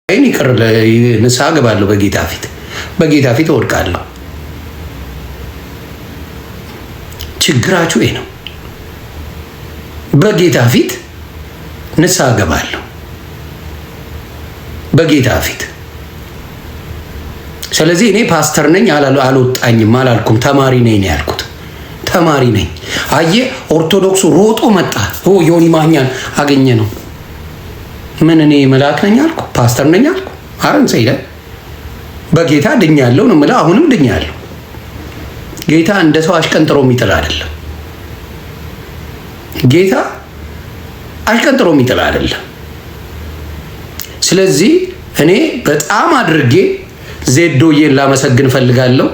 አይን ይቅር ንስሐ ገባለሁ በጌታ ፊት እወድቃለሁ። ችግራችሁ ይሄ ነው። በጌታ ፊት ንስሐ ገባለሁ በጌታ ፊት። ስለዚህ እኔ ፓስተር ነኝ አልወጣኝም አላልኩም። ተማሪ ነኝ ነው ያልኩት። ተማሪ ነኝ። አየ ኦርቶዶክሱ ሮጦ መጣ። ዮኒ ማኛን አገኘ ነው። ምን እኔ መልአክ ነኝ አልኩ? ፓስተር ነኝ አልኩ? አረን ሰይደ በጌታ ድኛለሁ ነው የምልህ። አሁንም ድኛለሁ። ጌታ እንደ ሰው አሽቀንጥሮ የሚጥል አይደለም። ጌታ አሽቀንጥሮ የሚጥል አይደለም። ስለዚህ እኔ በጣም አድርጌ ዜዶዬን ላመሰግን ፈልጋለሁ።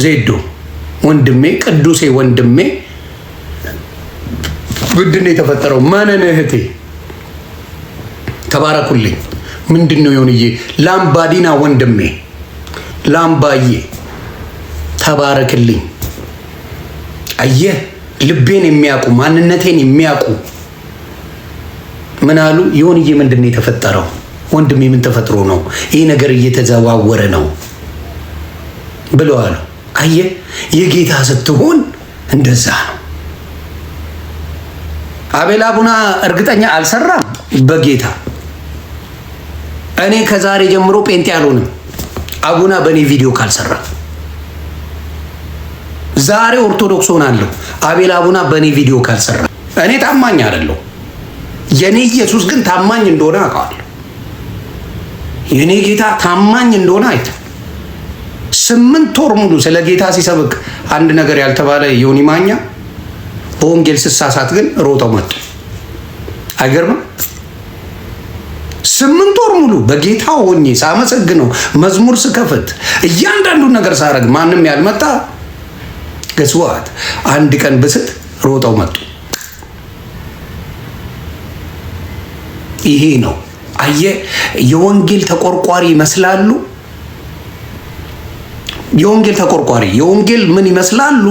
ዜዶ ወንድሜ፣ ቅዱሴ ወንድሜ፣ ምንድነው የተፈጠረው? ማነን እህቴ፣ ተባረኩልኝ። ምንድነው የሆንዬ? ላምባዲና ወንድሜ፣ ላምባዬ ተባረክልኝ። አየህ ልቤን የሚያውቁ ማንነቴን የሚያውቁ ምን አሉ? የሆንዬ ምንድነው የተፈጠረው? ወንድሜ ምን ተፈጥሮ ነው ይህ ነገር እየተዘዋወረ ነው ብለዋል። አየህ የጌታ ስትሆን እንደዛ ነው። አቤል አቡና እርግጠኛ አልሰራም በጌታ። እኔ ከዛሬ ጀምሮ ጴንጤ አልሆንም አቡና በእኔ ቪዲዮ ካልሰራ። ዛሬ ኦርቶዶክስ ሆናለሁ አቤል አቡና በእኔ ቪዲዮ ካልሰራ። እኔ ታማኝ አይደለሁ። የኔ ኢየሱስ ግን ታማኝ እንደሆነ አውቀዋለሁ። የኔ ጌታ ታማኝ እንደሆነ አይተ 8 ወር ሙሉ ስለ ጌታ ሲሰብክ አንድ ነገር ያልተባለ ዮኒ ማኛ በወንጌል ስሳሳት ግን ሮጠው መጡ። አይገርምም? 8 ወር ሙሉ በጌታ ሆኜ ሳመሰግነው መዝሙር ስከፍት እያንዳንዱን ነገር ሳረግ ማንም ያልመጣ ገስዋት አንድ ቀን ብስት ሮጠው መጡ። ይሄ ነው አየ የወንጌል ተቆርቋሪ ይመስላሉ። የወንጌል ተቆርቋሪ የወንጌል ምን ይመስላሉ?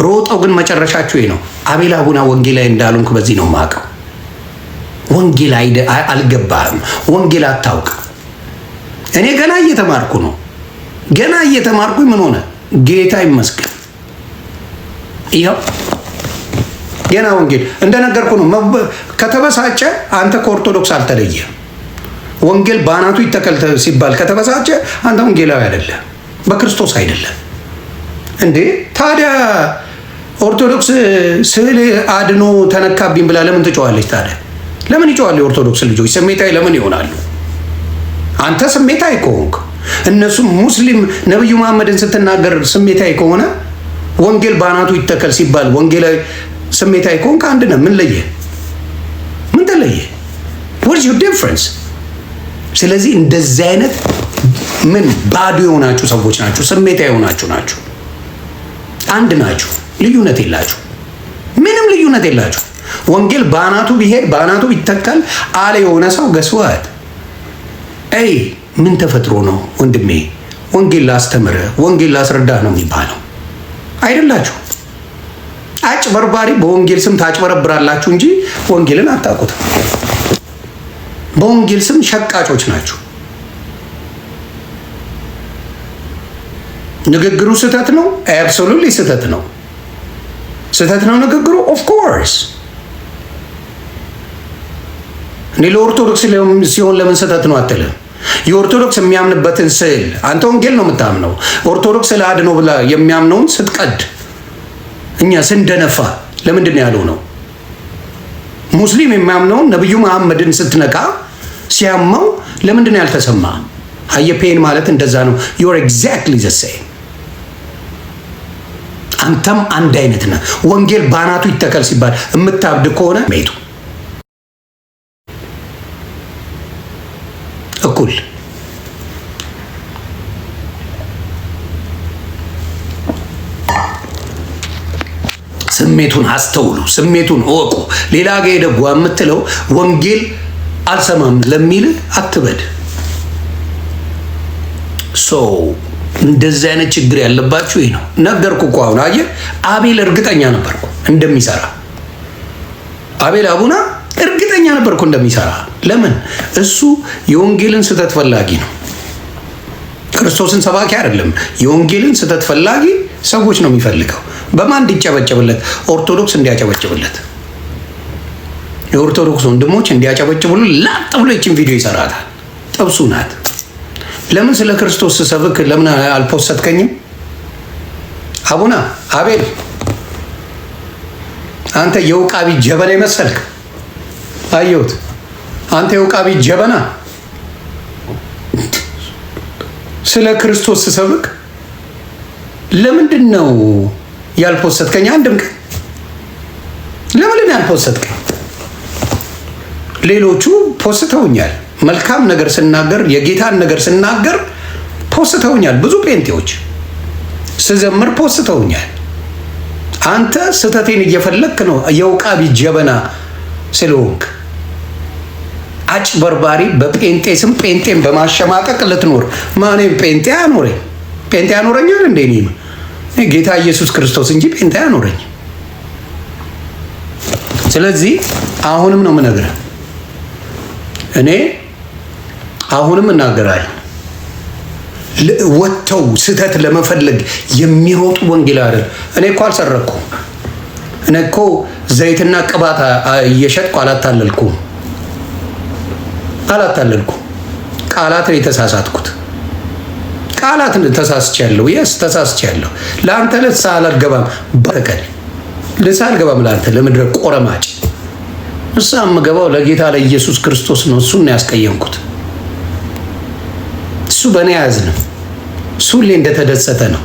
ሮጠው ግን መጨረሻቸው ይሄ ነው። አቤል አቡና ወንጌላዊ እንዳሉንክ በዚህ ነው የማውቀው። ወንጌል አልገባህም፣ ወንጌል አታውቅ። እኔ ገና እየተማርኩ ነው። ገና እየተማርኩኝ ምን ሆነ? ጌታ ይመስገን። ይኸው ገና ወንጌል እንደነገርኩ ነው። ከተበሳጨ አንተ ከኦርቶዶክስ አልተለየም። ወንጌል ባናቱ ይተከል ሲባል ከተበሳጨ አንተ ወንጌላዊ አይደለም፣ በክርስቶስ አይደለም እንዴ። ታዲያ ኦርቶዶክስ ስዕል አድኖ ተነካብኝ ብላ ለምን ትጮዋለች? ታዲያ ለምን ይጮዋሉ? የኦርቶዶክስ ልጆች ስሜታዊ ለምን ይሆናሉ? አንተ ስሜታዊ ከሆንክ እነሱም ሙስሊም ነብዩ መሐመድን ስትናገር ስሜታዊ ከሆነ ወንጌል ባናቱ ይተከል ሲባል ወንጌላዊ ስሜታዊ ከሆንክ አንድ ነው። ምን ለየ? ምን ተለየ? what is your difference? ስለዚህ እንደዚህ አይነት ምን ባዶ የሆናችሁ ሰዎች ናችሁ፣ ስሜታዊ የሆናችሁ ናችሁ። አንድ ናችሁ፣ ልዩነት የላችሁ፣ ምንም ልዩነት የላችሁ። ወንጌል ባናቱ ቢሄድ ባናቱ ቢተከል አለ የሆነ ሰው ገስዋት አይ ምን ተፈጥሮ ነው ወንድሜ? ወንጌል ላስተምር ወንጌል ላስረዳ ነው የሚባለው አይደላችሁ። አጭበርባሪ በወንጌል ስም ታጭበረብራላችሁ እንጂ ወንጌልን አታውቁትም። በወንጌል ስም ሸቃጮች ናችሁ። ንግግሩ ስህተት ነው። አብሶሉትሊ ስህተት ነው። ስህተት ነው ንግግሩ። ኦፍ ኮርስ እኔ ለኦርቶዶክስ ሲሆን ለምን ስህተት ነው አትልም? የኦርቶዶክስ የሚያምንበትን ስዕል አንተ ወንጌል ነው የምታምነው። ኦርቶዶክስ ስለ አድኖ ብላ የሚያምነውን ስትቀድ እኛ ስንደነፋ ለምንድን ነው ያለው ነው? ሙስሊም የሚያምነውን ነብዩ መሐመድን ስትነካ ሲያማው ለምንድን ነው ያልተሰማ? አየፔን ማለት እንደዛ ነው። you are exactly the same። አንተም አንድ አይነት ነህ። ወንጌል ባናቱ ይተከል ሲባል የምታብድ ከሆነ ሜቱ እኩል ስሜቱን አስተውሉ፣ ስሜቱን እወቁ። ሌላ ጋር ሄደህ የምትለው ወንጌል አልሰማም ለሚል አትበድ። እንደዚህ አይነት ችግር ያለባችሁ ይሄ ነው። ነገርኩ እኮ አሁን አየህ፣ አቤል እርግጠኛ ነበርኩ እንደሚሰራ። አቤል አቡና እርግጠኛ ነበርኩ እንደሚሰራ ለምን? እሱ የወንጌልን ስህተት ፈላጊ ነው። ክርስቶስን ሰባኪ አይደለም። የወንጌልን ስህተት ፈላጊ ሰዎች ነው የሚፈልገው። በማን እንዲጨበጨብለት? ኦርቶዶክስ እንዲያጨበጭብለት፣ የኦርቶዶክስ ወንድሞች እንዲያጨበጭብሉ ላጥ ብሎ ይችን ቪዲዮ ይሰራታል። ጥብሱ ናት። ለምን ስለ ክርስቶስ ስሰብክ ለምን አልፖሰትከኝም? አቡና አቤል አንተ የውቃቢ ጀበና ይመሰልክ። አየሁት። አንተ የውቃቢ ጀበና ስለ ክርስቶስ ስሰብክ ለምንድን ነው ያልፖሰትከኝ? አንድም ቀን ለምን ያልፖሰትከኝ? ሌሎቹ ፖስተውኛል። መልካም ነገር ስናገር፣ የጌታን ነገር ስናገር ፖስተውኛል። ብዙ ጴንጤዎች ስዘምር ፖስተውኛል። አንተ ስተቴን እየፈለክ ነው የውቃቢ ጀበና ስለሆንክ አጭበርባሪ። በጴንጤ ስም ጴንጤን በማሸማቀቅ ልትኖር ማንም ጴንጤ አኖረኝ? ጴንጤ ያኖረኛል እንዴ? እኔ ጌታ ኢየሱስ ክርስቶስ እንጂ ጴንጤ ያኖረኝ። ስለዚህ አሁንም ነው የምነግርህ፣ እኔ አሁንም እናገራለሁ። ወጥተው ስተት ለመፈለግ የሚሮጡ ወንጌል አይደል። እኔ እኮ አልሰረኩም። እኔ እኮ ዘይትና ቅባት እየሸጥኩ አላታለልኩም። ቃላትን የተሳሳትኩት ቃላትን ተሳስቻለሁ። የስ ተሳስቻለሁ። ለአንተ ልሳ አልገባም። በተከል ልሳ አልገባም። ለአንተ ለምድረ ቆረማጭ እሳ የምገባው ለጌታ ለኢየሱስ ክርስቶስ ነው። እሱን ነው ያስቀየምኩት። እሱ በእኔ ያዝንም፣ እሱ ሁሌ እንደተደሰተ ነው።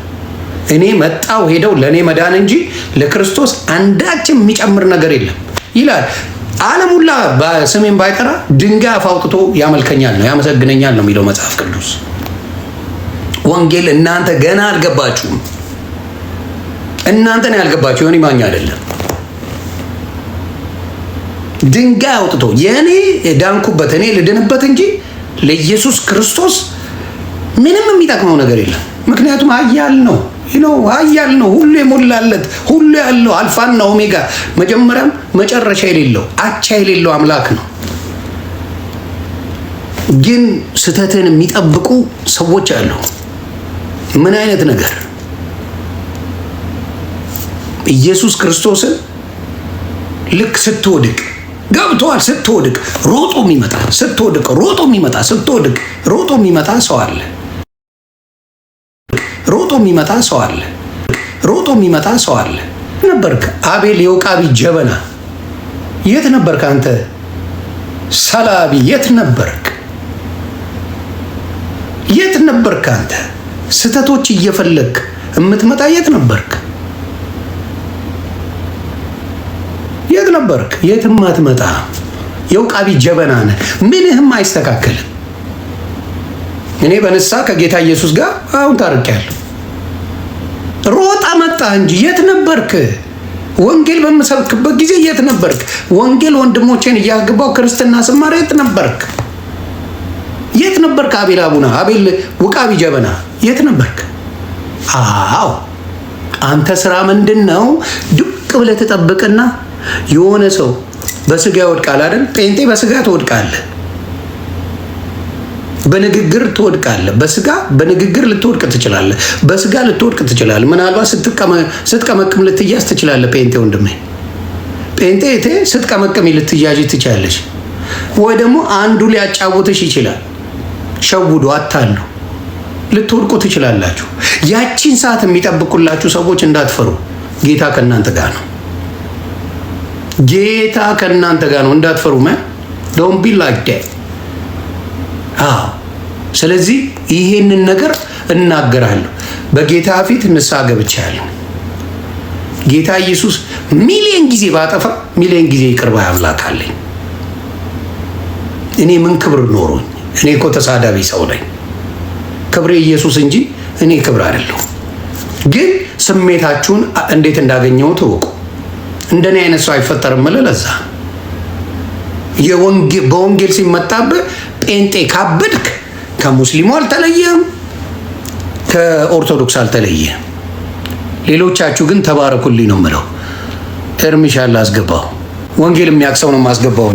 እኔ መጣው ሄደው ለእኔ መዳን እንጂ ለክርስቶስ አንዳችም የሚጨምር ነገር የለም ይላል። ዓለም ሁላ በስሜን ባይጠራ ድንጋይ አፍ አውጥቶ ያመልከኛል ነው ያመሰግነኛል ነው የሚለው መጽሐፍ ቅዱስ። ወንጌል እናንተ ገና አልገባችሁም። እናንተ ነው ያልገባችሁ፣ ዮኒ ማኛ አይደለም። ድንጋይ አውጥቶ የኔ ዳንኩበት እኔ ልድንበት እንጂ ለኢየሱስ ክርስቶስ ምንም የሚጠቅመው ነገር የለም። ምክንያቱም ኃያል ነው ኃያል ነው። ሁሉ የሞላለት ሁሉ ያለው አልፋና ኦሜጋ መጀመሪያም መጨረሻ የሌለው አቻ የሌለው አምላክ ነው። ግን ስተትን የሚጠብቁ ሰዎች አሉ። ምን አይነት ነገር! ኢየሱስ ክርስቶስን ልክ ስትወድቅ ገብቷል። ስትወድቅ ሮጦ የሚመጣ ስትወድቅ ሮጦ የሚመጣ ስትወድቅ ሮጦ የሚመጣ ሰው አለ። ሮጦ የሚመጣ ሰው አለ። ሮጦ የሚመጣ ሰው አለ። ነበርክ አቤል የውቃቢ ጀበና የት ነበርክ አንተ? ሰላቢ የት ነበርክ? የት ነበርክ አንተ? ስተቶች እየፈለግ የምትመጣ የት ነበርክ? የት ነበርክ? የትም አትመጣ። የውቃቢ ጀበና ነህ። ምንህም አይስተካከልም። እኔ በንሳ ከጌታ ኢየሱስ ጋር አሁን ታርቄያለሁ። ሮጣ መጣ እንጂ የት ነበርክ? ወንጌል በምሰብክበት ጊዜ የት ነበርክ? ወንጌል ወንድሞቼን እያገባው ክርስትና ስማር የት ነበርክ? የት ነበርክ? አቤል አቡና አቤል ውቃቢ ጀበና የት ነበርክ? አዎ አንተ ስራ ምንድን ነው? ዱቅ ብለህ ትጠብቅና የሆነ ሰው በስጋ ይወድቃል አይደል? ጴንጤ በስጋ ትወድቃለህ፣ በንግግር ትወድቃለህ። በስጋ በንግግር ልትወድቅ ትችላለህ። በስጋ ልትወድቅ ትችላለህ። ምናልባት ስትቀመቅም ልትያዝ ትችላለህ። ጴንጤ ወንድሜ፣ ጴንጤ እቴ ስትቀመቅም ልትያዥ ትችላለች። ወይ ደግሞ አንዱ ሊያጫውትሽ ይችላል። ሸውዶ አታሉ ልትወድቁ ትችላላችሁ። ያቺን ሰዓት የሚጠብቁላችሁ ሰዎች እንዳትፈሩ። ጌታ ከእናንተ ጋር ነው። ጌታ ከእናንተ ጋር ነው። እንዳትፈሩ። ዶንት ቢ ላይክ ዳት። ስለዚህ ይሄንን ነገር እናገራለሁ። በጌታ ፊት ንስሐ ገብቻለሁ። ጌታ ኢየሱስ ሚሊዮን ጊዜ ባጠፋ ሚሊዮን ጊዜ ይቅር ባይ አምላክ አለኝ። እኔ ምን ክብር ኖሮኝ? እኔ እኮ ተሳዳቢ ሰው ነኝ። ክብሬ ኢየሱስ እንጂ እኔ ክብር አይደለሁ። ግን ስሜታችሁን እንዴት እንዳገኘው ተወቁ። እንደኔ አይነት ሰው አይፈጠርም። ለዛ በወንጌል ሲመጣብህ ጴንጤ ካበድክ ከሙስሊሙ አልተለየም፣ ከኦርቶዶክስ አልተለየም። ሌሎቻችሁ ግን ተባረኩልኝ ነው የምለው። እርምሻ ላስገባው ወንጌል የሚያቅሰው ነው የማስገባው።